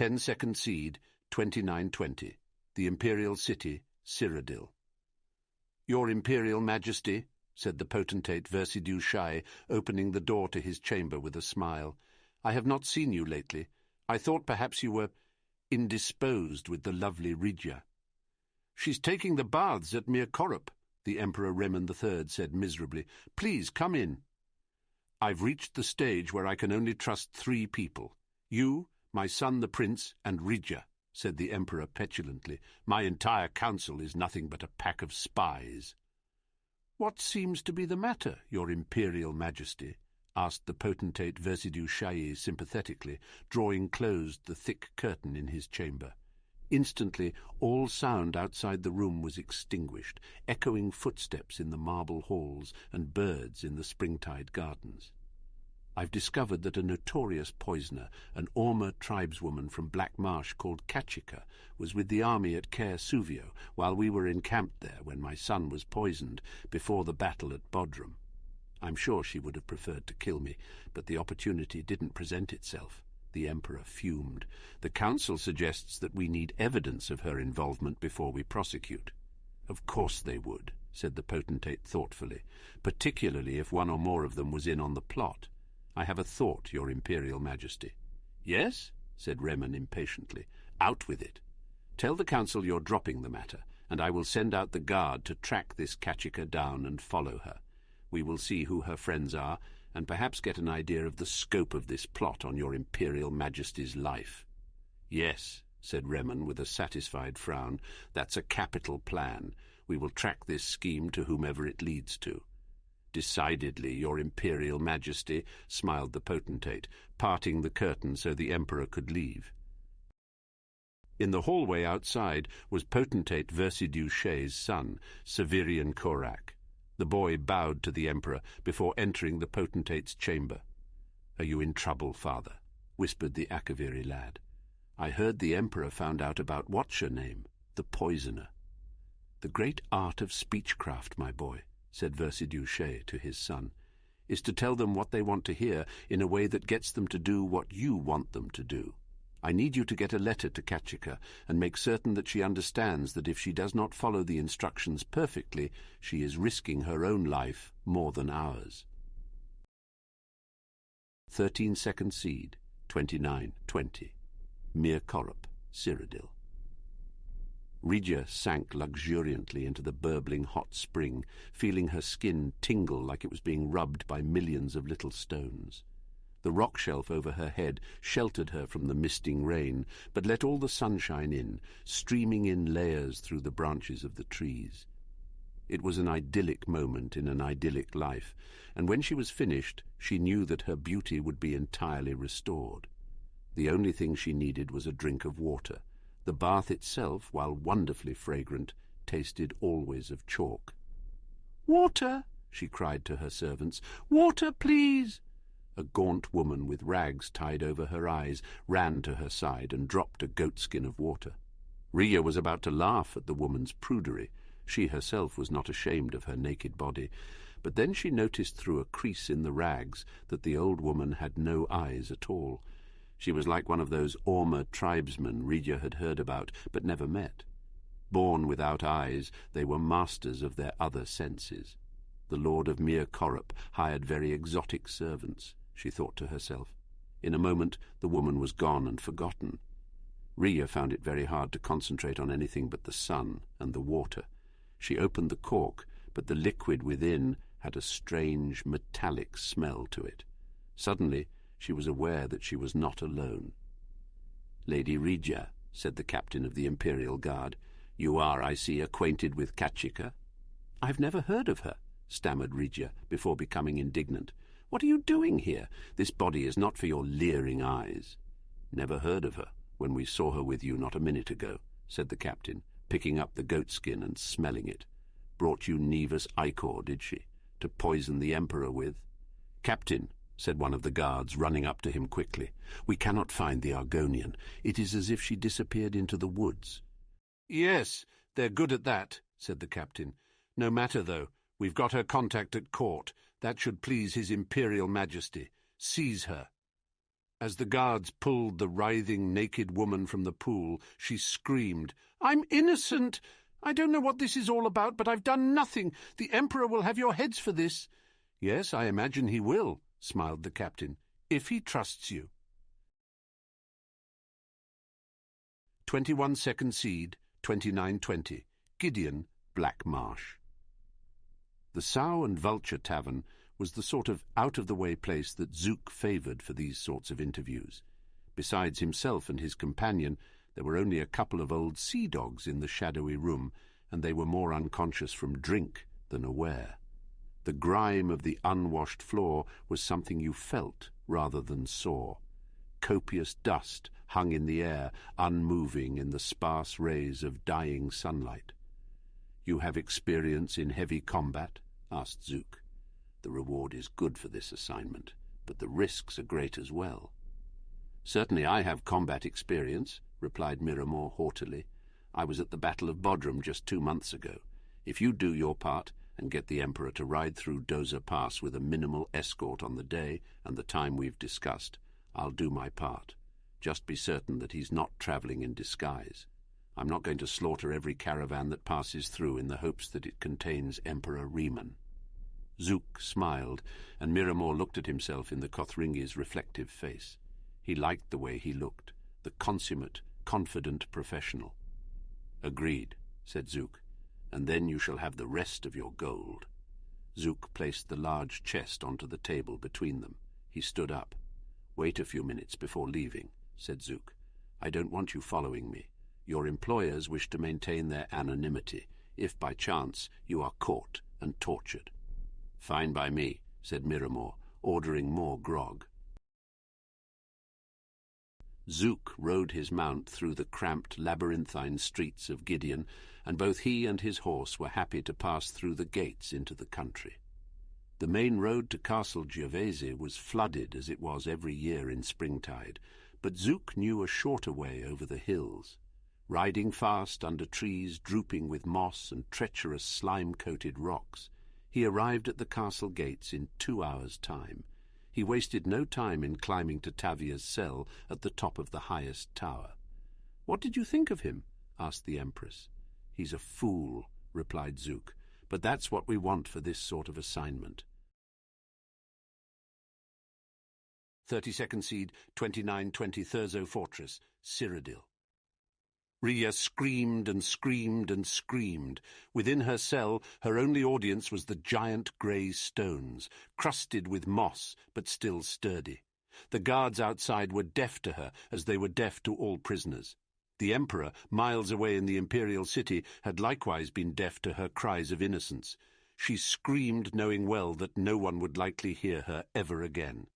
10 SecondSeed, 2920. The Imperial City, Cyrodiil. Your Imperial Majesty, said the potentate Versidu Shai, opening the door to his chamber with a smile, I have not seen you lately. I thought perhaps you were indisposed with the lovely Ridja. She's taking the baths at Mir Korup, the Emperor Remen III said miserably. Please, come in. I've reached the stage where I can only trust 3 people. You, my son the Prince, and Ridja, said the Emperor petulantly. My entire council is nothing but a pack of spies. What seems to be the matter, Your Imperial Majesty? Asked the potentate Versidu Shai sympathetically, drawing closed the thick curtain in his chamber. Instantly, all sound outside the room was extinguished, echoing footsteps in the marble halls and birds in the springtide gardens. I've discovered that a notorious poisoner, an Orma tribeswoman from Black Marsh called Kachika, was with the army at Caer Suvio while we were encamped there when my son was poisoned before the battle at Bodrum. I'm sure she would have preferred to kill me, but the opportunity didn't present itself. The Emperor fumed. The Council suggests that we need evidence of her involvement before we prosecute. Of course they would, said the potentate thoughtfully, particularly if one or more of them was in on the plot. I have a thought, Your Imperial Majesty. Yes, said Remen impatiently. Out with it. Tell the Council you're dropping the matter, and I will send out the guard to track this Kachika down and follow her. We will see who her friends are, and perhaps get an idea of the scope of this plot on Your Imperial Majesty's life. Yes, said Remen with a satisfied frown, that's a capital plan. We will track this scheme to whomever it leads to. Decidedly, Your Imperial Majesty, smiled the potentate, parting the curtain so the Emperor could leave. In the hallway outside was potentate Versidu Shai's son, Severian Korak. The boy bowed to the Emperor before entering the potentate's chamber. Are you in trouble, father? Whispered the Akaviri lad. I heard the Emperor found out about what's your name, the poisoner. The great art of speechcraft, my boy, said Versidu Shai to his son, is to tell them what they want to hear in a way that gets them to do what you want them to do. I need you to get a letter to Kachika and make certain that she understands that if she does not follow the instructions perfectly, she is risking her own life more than ours. 13 SecondSeed, 2920. Mir Korup, Cyrodiil. Ridja sank luxuriantly into the burbling hot spring, feeling her skin tingle like it was being rubbed by millions of little stones. The rock shelf over her head sheltered her from the misting rain, but let all the sunshine in, streaming in layers through the branches of the trees. It was an idyllic moment in an idyllic life, and when she was finished, she knew that her beauty would be entirely restored. The only thing she needed was a drink of water. The bath itself, while wonderfully fragrant, tasted always of chalk. "Water!" she cried to her servants. "Water, please!" A gaunt woman with rags tied over her eyes ran to her side and dropped a goatskin of water. Ridja was about to laugh at the woman's prudery. She herself was not ashamed of her naked body, but then she noticed through a crease in the rags that the old woman had no eyes at all. She was like one of those Orma tribesmen Ridja had heard about but never met. Born without eyes, they were masters of their other senses. The Lord of Mir Korup hired very exotic servants, she thought to herself. In a moment the woman was gone and forgotten. Ridja found it very hard to concentrate on anything but the sun and the water. She opened the cork, but the liquid within had a strange metallic smell to it. Suddenly she was aware that she was not alone. "Lady Ridja," said the captain of the Imperial Guard, "you are, I see, acquainted with Kachika?" "I've never heard of her," stammered Ridja, before becoming indignant. "What are you doing here? This body is not for your leering eyes." "Never heard of her, when we saw her with you not a minute ago," said the captain, picking up the goatskin and smelling it. "Brought you Nevis ichor, did she, to poison the Emperor with?" "Captain," said one of the guards, running up to him quickly, "we cannot find the Argonian. It is as if she disappeared into the woods." "Yes, they're good at that," said the captain. "No matter, though. We've got her contact at court. That should please His Imperial Majesty. Seize her." As the guards pulled the writhing, naked woman from the pool, she screamed, "I'm innocent! I don't know what this is all about, but I've done nothing. The Emperor will have your heads for this." "Yes, I imagine he will," smiled the captain, "if he trusts you." 21 SecondSeed, 2920. Gideon, Black Marsh. The Sow and Vulture Tavern was the sort of out-of-the-way place that Zook favoured for these sorts of interviews. Besides himself and his companion, there were only a couple of old sea dogs in the shadowy room, and they were more unconscious from drink than aware. The grime of the unwashed floor was something you felt rather than saw. Copious dust hung in the air, unmoving in the sparse rays of dying sunlight. "You have experience in heavy combat?" asked Zook. "The reward is good for this assignment, but the risks are great as well." "Certainly I have combat experience," replied Miramore haughtily. "I was at the Battle of Bodrum just 2 months ago. If you do your part and get the Emperor to ride through Dozer Pass with a minimal escort on the day and the time we've discussed, I'll do my part. Just be certain that he's not travelling in disguise. I'm not going to slaughter every caravan that passes through in the hopes that it contains Emperor Riemann." Zook smiled, and Miramore looked at himself in the Kothringi's reflective face. He liked the way he looked, the consummate, confident professional. "Agreed," said Zook, "and then you shall have the rest of your gold." Zook placed the large chest onto the table between them. He stood up. "Wait a few minutes before leaving," said Zook. "I don't want you following me. Your employers wish to maintain their anonymity, if by chance you are caught and tortured." "Fine by me," said Miramore, ordering more grog. Zook rode his mount through the cramped labyrinthine streets of Gideon, and both he and his horse were happy to pass through the gates into the country. The main road to Castle Giovese was flooded as it was every year in springtide, but Zook knew a shorter way over the hills. Riding fast under trees drooping with moss and treacherous slime-coated rocks, he arrived at the castle gates in 2 hours' time. He wasted no time in climbing to Tavia's cell at the top of the highest tower. "What did you think of him?" asked the Empress. "He's a fool," replied Zook, "but that's what we want for this sort of assignment." 32nd Seed, 2920 Thurzo Fortress, Cyrodiil. Rhea screamed and screamed and screamed. Within her cell, her only audience was the giant grey stones, crusted with moss, but still sturdy. The guards outside were deaf to her, as they were deaf to all prisoners. The Emperor, miles away in the imperial city, had likewise been deaf to her cries of innocence. She screamed, knowing well that no one would likely hear her ever again.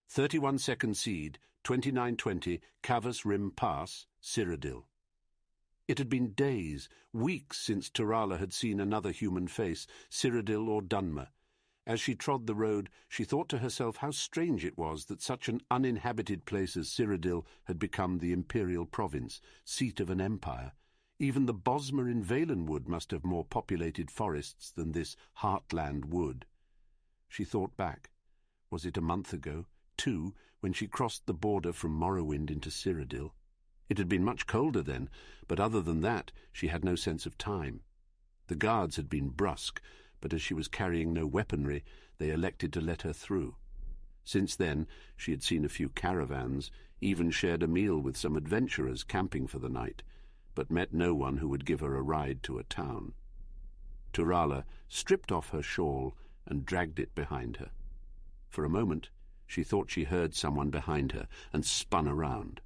31 SecondSeed, 2920 Cavus Rim Pass, Cyrodiil. It had been days, weeks since Turala had seen another human face, Cyrodiil or Dunmer. As she trod the road, she thought to herself how strange it was that such an uninhabited place as Cyrodiil had become the imperial province, seat of an empire. Even the Bosmer in Valenwood must have more populated forests than this heartland wood. She thought back. Was it a month ago, 2, when she crossed the border from Morrowind into Cyrodiil? It had been much colder then, but other than that she had no sense of time. The guards had been brusque, but as she was carrying no weaponry, they elected to let her through. Since then she had seen a few caravans, even shared a meal with some adventurers camping for the night, but met no one who would give her a ride to a town. Turala stripped off her shawl and dragged it behind her. For a moment she thought she heard someone behind her and spun around.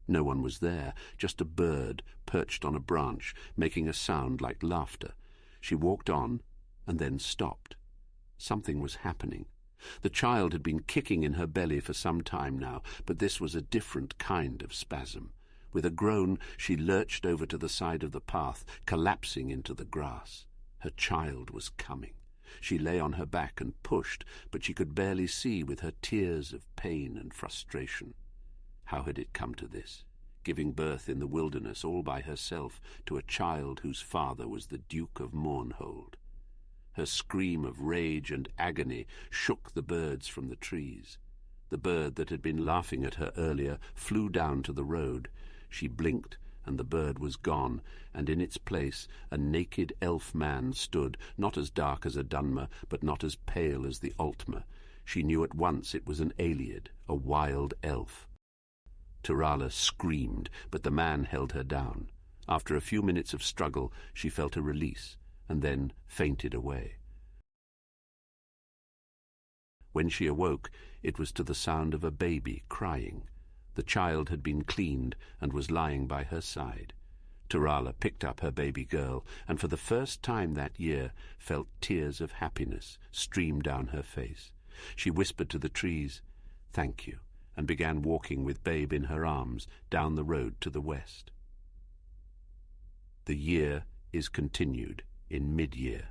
No one was there, just a bird perched on a branch, making a sound like laughter. She walked on and then stopped. Something was happening. The child had been kicking in her belly for some time now, but this was a different kind of spasm. With a groan, she lurched over to the side of the path, collapsing into the grass. Her child was coming. She lay on her back and pushed, but she could barely see with her tears of pain and frustration. How had it come to this? Giving birth in the wilderness all by herself to a child whose father was the Duke of Mournhold. Her scream of rage and agony shook the birds from the trees. The bird that had been laughing at her earlier flew down to the road. She blinked, and the bird was gone, and in its place a naked elf man stood, not as dark as a Dunmer, but not as pale as the Altmer. She knew at once it was an Ayleid, a wild elf. Turala screamed, but the man held her down. After a few minutes of struggle, she felt a release, and then fainted away. When she awoke, it was to the sound of a baby crying. The child had been cleaned and was lying by her side. Turala picked up her baby girl, and for the first time that year felt tears of happiness stream down her face. She whispered to the trees, "Thank you," and began walking with Babe in her arms down the road to the west. The year is continued in mid-year.